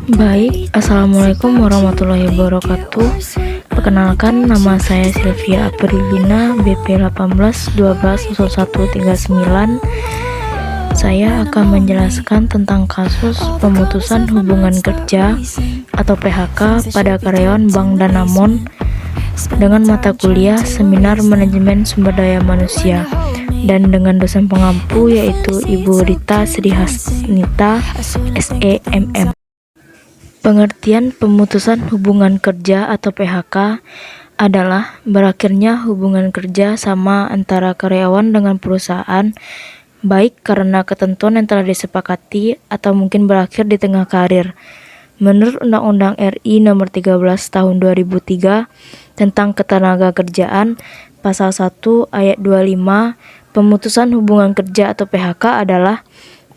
Baik, Assalamualaikum warahmatullahi wabarakatuh. Perkenalkan, nama saya Sylvia Aprilina, BP 18120139. Saya akan menjelaskan tentang kasus pemutusan hubungan kerja atau PHK pada karyawan Bank Danamon dengan mata kuliah Seminar Manajemen Sumber Daya Manusia dan dengan dosen pengampu yaitu Ibu Rita Srihasnita SEMM. Pengertian pemutusan hubungan kerja atau PHK adalah berakhirnya hubungan kerja sama antara karyawan dengan perusahaan, baik karena ketentuan yang telah disepakati atau mungkin berakhir di tengah karir. Menurut Undang-Undang RI Nomor 13 Tahun 2003 tentang Ketenagakerjaan, Pasal 1 Ayat 25, pemutusan hubungan kerja atau PHK adalah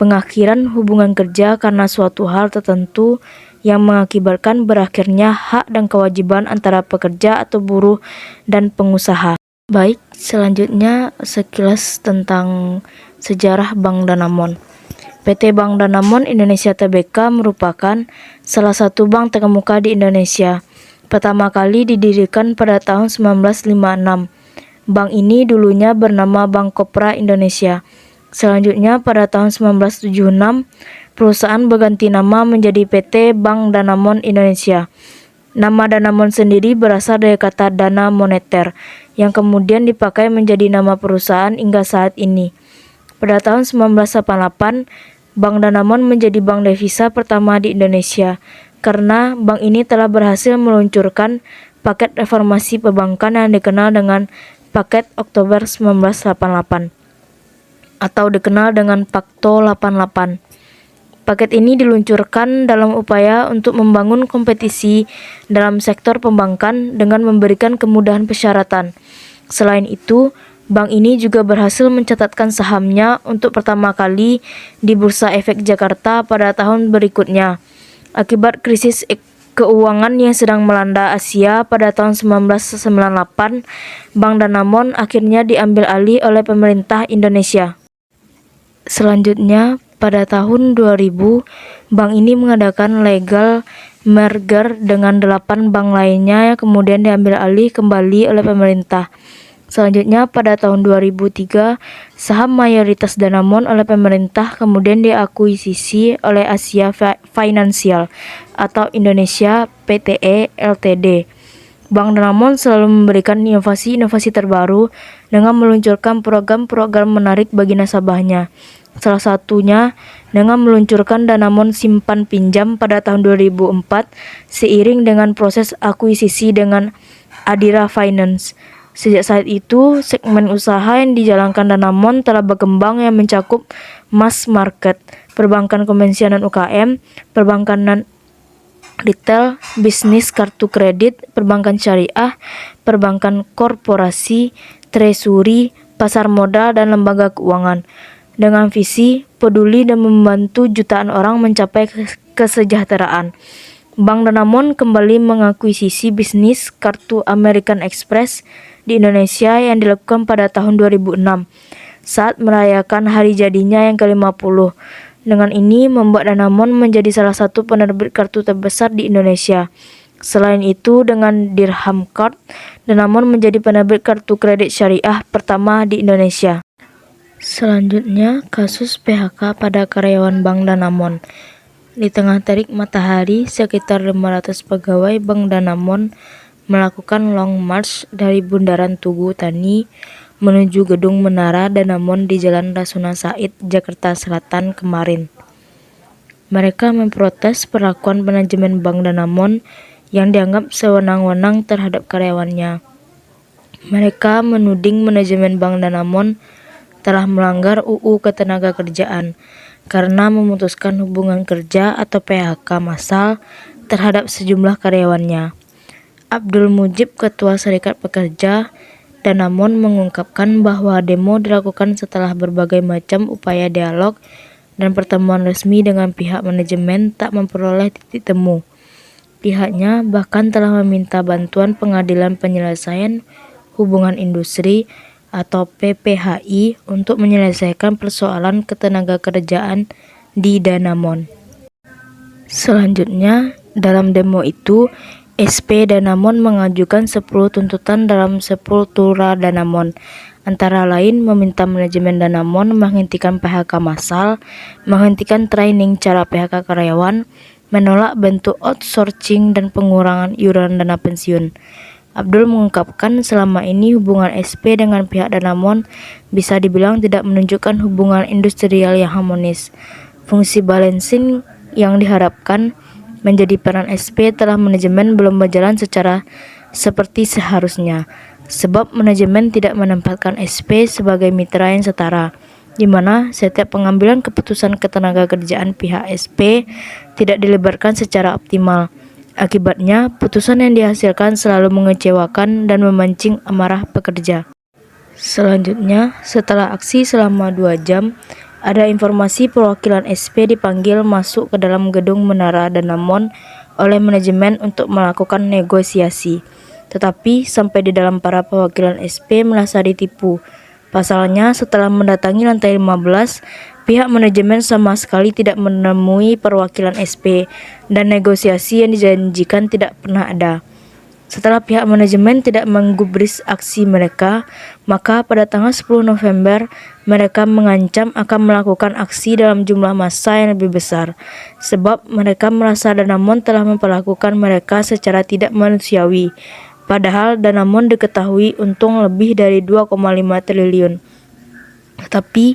pengakhiran hubungan kerja karena suatu hal tertentu yang mengakibatkan berakhirnya hak dan kewajiban antara pekerja atau buruh dan pengusaha. Baik, selanjutnya sekilas tentang sejarah Bank Danamon. PT Bank Danamon Indonesia Tbk merupakan salah satu bank terkemuka di Indonesia. Pertama kali didirikan pada tahun 1956. Bank ini dulunya bernama Bank Kopra Indonesia. Selanjutnya pada tahun 1976, perusahaan berganti nama menjadi PT Bank Danamon Indonesia. Nama Danamon sendiri berasal dari kata dana moneter, yang kemudian dipakai menjadi nama perusahaan hingga saat ini. Pada tahun 1988, Bank Danamon menjadi bank devisa pertama di Indonesia, karena bank ini telah berhasil meluncurkan paket reformasi perbankan yang dikenal dengan Paket Oktober 1988. Atau dikenal dengan Pakto 88. Paket ini diluncurkan dalam upaya untuk membangun kompetisi dalam sektor perbankan dengan memberikan kemudahan persyaratan. Selain itu, bank ini juga berhasil mencatatkan sahamnya untuk pertama kali di Bursa Efek Jakarta pada tahun berikutnya. Akibat krisis keuangan yang sedang melanda Asia pada tahun 1998, Bank Danamon akhirnya diambil alih oleh pemerintah Indonesia. Selanjutnya, pada tahun 2000, bank ini mengadakan legal merger dengan 8 bank lainnya yang kemudian diambil alih kembali oleh pemerintah. Selanjutnya, pada tahun 2003, saham mayoritas Danamon oleh pemerintah kemudian diakuisisi oleh Asia Financial atau Indonesia Pte Ltd. Bank Danamon selalu memberikan inovasi-inovasi terbaru dengan meluncurkan program-program menarik bagi nasabahnya. Salah satunya dengan meluncurkan Danamon Simpan Pinjam pada tahun 2004 seiring dengan proses akuisisi dengan Adira Finance. Sejak saat itu, segmen usaha yang dijalankan Danamon telah berkembang yang mencakup mass market, perbankan konvensional UKM, perbankan non-retail, bisnis kartu kredit, perbankan syariah, perbankan korporasi, treasury, pasar modal, dan lembaga keuangan. Dengan visi peduli dan membantu jutaan orang mencapai kesejahteraan. Bank Danamon kembali mengakuisisi bisnis kartu American Express di Indonesia yang dilakukan pada tahun 2006 saat merayakan hari jadinya yang ke-50. Dengan ini membuat Danamon menjadi salah satu penerbit kartu terbesar di Indonesia. Selain itu, dengan Dirham Card, Danamon menjadi penerbit kartu kredit syariah pertama di Indonesia. Selanjutnya, kasus PHK pada karyawan Bank Danamon. Di tengah terik matahari, sekitar 500 pegawai Bank Danamon melakukan long march dari Bundaran Tugu Tani menuju gedung Menara Danamon di Jalan Rasuna Said, Jakarta Selatan kemarin. Mereka memprotes perlakuan manajemen Bank Danamon yang dianggap sewenang-wenang terhadap karyawannya. Mereka menuding manajemen Bank Danamon telah melanggar UU Ketenagakerjaan karena memutuskan hubungan kerja atau PHK massal terhadap sejumlah karyawannya. Abdul Mujib, Ketua Serikat Pekerja Danamon, mengungkapkan bahwa demo dilakukan setelah berbagai macam upaya dialog dan pertemuan resmi dengan pihak manajemen tak memperoleh titik temu. Pihaknya bahkan telah meminta bantuan Pengadilan Penyelesaian Hubungan Industri atau PPHI untuk menyelesaikan persoalan ketenagakerjaan di Danamon. Selanjutnya, dalam demo itu, SP Danamon mengajukan 10 tuntutan dalam 10 tura Danamon. Antara lain meminta manajemen Danamon menghentikan PHK massal, menghentikan training cara PHK karyawan, menolak bentuk outsourcing dan pengurangan iuran dana pensiun. Abdul mengungkapkan selama ini hubungan SP dengan pihak Danamon bisa dibilang tidak menunjukkan hubungan industrial yang harmonis. Fungsi balancing yang diharapkan menjadi peran SP telah manajemen belum berjalan seperti seharusnya, sebab manajemen tidak menempatkan SP sebagai mitra yang setara, di mana setiap pengambilan keputusan ketenagakerjaan pihak SP tidak dilibatkan secara optimal. Akibatnya, putusan yang dihasilkan selalu mengecewakan dan memancing amarah pekerja. Selanjutnya, setelah aksi selama 2 jam, ada informasi perwakilan SP dipanggil masuk ke dalam gedung Menara Danamon oleh manajemen untuk melakukan negosiasi. Tetapi sampai di dalam para perwakilan SP merasa ditipu. Pasalnya, setelah mendatangi lantai 15, pihak manajemen sama sekali tidak menemui perwakilan SP dan negosiasi yang dijanjikan tidak pernah ada. Setelah pihak manajemen tidak menggubris aksi mereka, maka pada tanggal 10 November mereka mengancam akan melakukan aksi dalam jumlah massa yang lebih besar, sebab mereka merasa Danamon telah memperlakukan mereka secara tidak manusiawi. Padahal Danamon diketahui untung lebih dari 2,5 triliun. Tetapi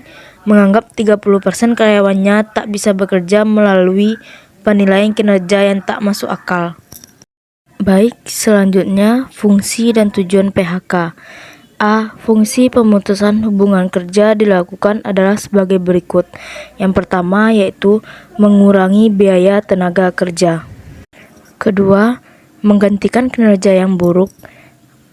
menganggap 30% karyawannya tak bisa bekerja melalui penilaian kinerja yang tak masuk akal. Baik, selanjutnya fungsi dan tujuan PHK. A. Fungsi pemutusan hubungan kerja dilakukan adalah sebagai berikut. Yang pertama yaitu mengurangi biaya tenaga kerja. Kedua, menggantikan kinerja yang buruk.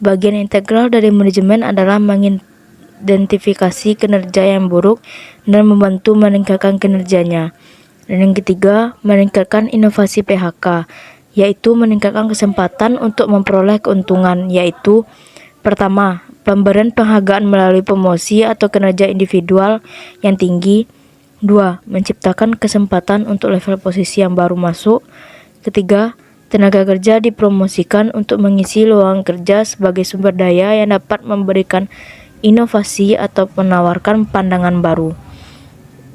Bagian integral dari manajemen adalah mengidentifikasi kinerja yang buruk dan membantu meningkatkan kinerjanya. Dan yang ketiga, meningkatkan inovasi PHK, yaitu meningkatkan kesempatan untuk memperoleh keuntungan, yaitu pertama, pemberian penghargaan melalui promosi atau kinerja individual yang tinggi. Dua, menciptakan kesempatan untuk level posisi yang baru masuk. Ketiga, tenaga kerja dipromosikan untuk mengisi lowongan kerja sebagai sumber daya yang dapat memberikan inovasi atau menawarkan pandangan baru.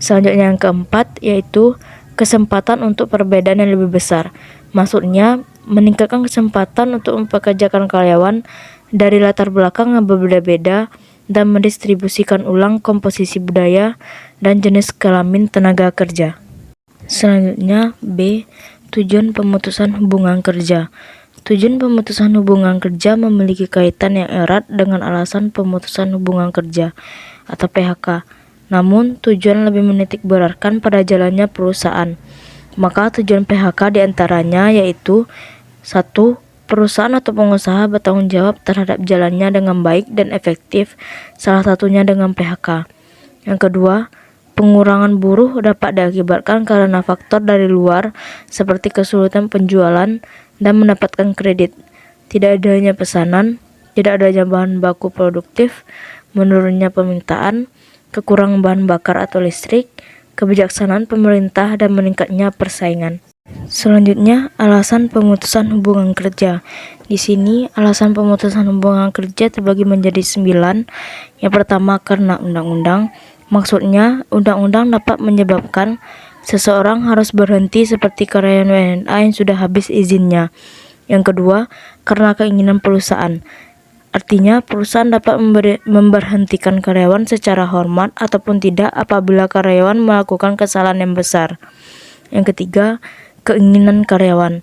Selanjutnya yang keempat, yaitu kesempatan untuk perbedaan yang lebih besar. Maksudnya, meningkatkan kesempatan untuk mempekerjakan karyawan dari latar belakang yang berbeda-beda dan mendistribusikan ulang komposisi budaya dan jenis kelamin tenaga kerja. Selanjutnya, B. Tujuan pemutusan hubungan kerja. Tujuan pemutusan hubungan kerja memiliki kaitan yang erat dengan alasan pemutusan hubungan kerja atau PHK. Namun, tujuan lebih menitik beratkan pada jalannya perusahaan. Maka tujuan PHK diantaranya yaitu 1. Perusahaan atau pengusaha bertanggung jawab terhadap jalannya dengan baik dan efektif, salah satunya dengan PHK. Yang kedua, pengurangan buruh dapat diakibatkan karena faktor dari luar seperti kesulitan penjualan dan mendapatkan kredit, tidak adanya pesanan, tidak adanya bahan baku produktif, menurunnya permintaan, kekurangan bahan bakar atau listrik, kebijaksanaan pemerintah, dan meningkatnya persaingan. Selanjutnya, alasan pemutusan hubungan kerja. Di sini, alasan pemutusan hubungan kerja terbagi menjadi 9. Yang pertama, karena undang-undang. Maksudnya, undang-undang dapat menyebabkan seseorang harus berhenti seperti karyawan WNA yang sudah habis izinnya. Yang kedua, karena keinginan perusahaan. Artinya, perusahaan dapat memberhentikan karyawan secara hormat ataupun tidak apabila karyawan melakukan kesalahan yang besar. Yang ketiga, keinginan karyawan.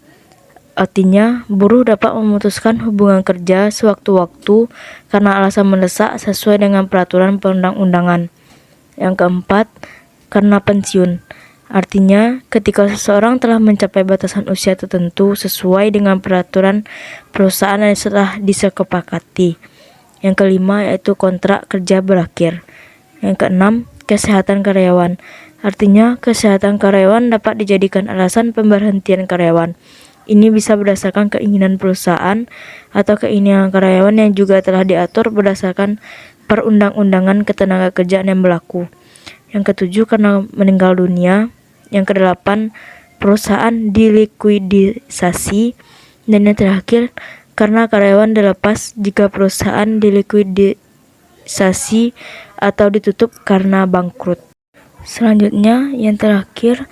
Artinya, buruh dapat memutuskan hubungan kerja sewaktu-waktu karena alasan mendesak sesuai dengan peraturan perundang-undangan. Yang keempat, karena pensiun. Artinya, ketika seseorang telah mencapai batasan usia tertentu sesuai dengan peraturan perusahaan yang telah disepakati. Yang kelima, yaitu kontrak kerja berakhir. Yang keenam, kesehatan karyawan. Artinya, kesehatan karyawan dapat dijadikan alasan pemberhentian karyawan. Ini bisa berdasarkan keinginan perusahaan atau keinginan karyawan yang juga telah diatur berdasarkan perundang-undangan ketenagakerjaan yang berlaku. Yang ketujuh, karena meninggal dunia. Yang kedelapan, perusahaan dilikuidisasi. Dan yang terakhir, karena karyawan dilepas jika perusahaan dilikuidisasi atau ditutup karena bangkrut. Selanjutnya, yang terakhir,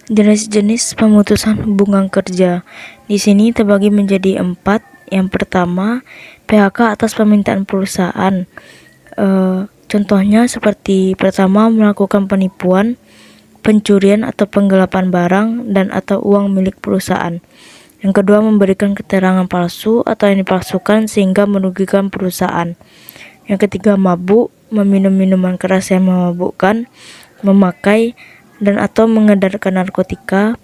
jenis-jenis pemutusan hubungan kerja. Di sini terbagi menjadi 4. Yang pertama, PHK atas permintaan perusahaan. Contohnya seperti pertama, melakukan penipuan, pencurian atau penggelapan barang dan atau uang milik perusahaan. Yang kedua, memberikan keterangan palsu atau yang dipalsukan sehingga merugikan perusahaan. Yang ketiga, mabuk, meminum minuman keras yang memabukkan, memakai dan atau mengedarkan narkotika,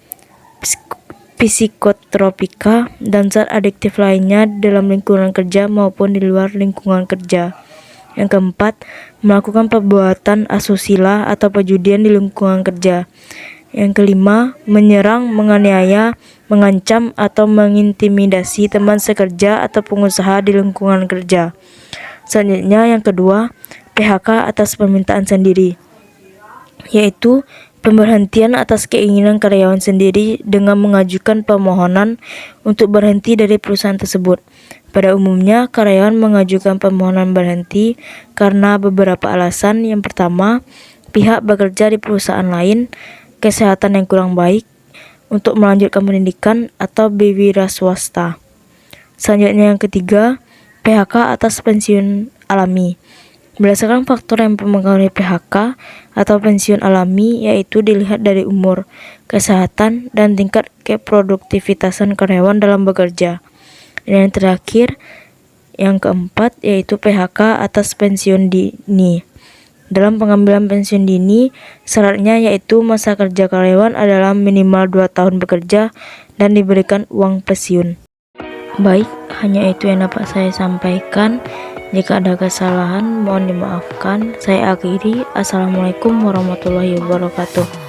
psikotropika, dan zat adiktif lainnya dalam lingkungan kerja maupun di luar lingkungan kerja. Yang keempat, melakukan perbuatan asusila atau perjudian di lingkungan kerja. Yang kelima, menyerang, menganiaya, mengancam, atau mengintimidasi teman sekerja atau pengusaha di lingkungan kerja. Selanjutnya, yang kedua, PHK atas permintaan sendiri, yaitu pemberhentian atas keinginan karyawan sendiri dengan mengajukan permohonan untuk berhenti dari perusahaan tersebut. Pada umumnya, karyawan mengajukan permohonan berhenti karena beberapa alasan. Yang pertama, pihak bekerja di perusahaan lain, kesehatan yang kurang baik, untuk melanjutkan pendidikan, atau bewira swasta. Selanjutnya yang ketiga, PHK atas pensiun alami. Berdasarkan faktor yang mempengaruhi PHK atau pensiun alami, yaitu dilihat dari umur, kesehatan, dan tingkat keproduktivitasan karyawan dalam bekerja. Dan yang terakhir, yang keempat, yaitu PHK atas pensiun dini. Dalam pengambilan pensiun dini, syaratnya yaitu masa kerja karyawan adalah minimal 2 tahun bekerja dan diberikan uang pensiun. Baik, hanya itu yang dapat saya sampaikan. Jika ada kesalahan, mohon dimaafkan. Saya akhiri. Assalamualaikum warahmatullahi wabarakatuh.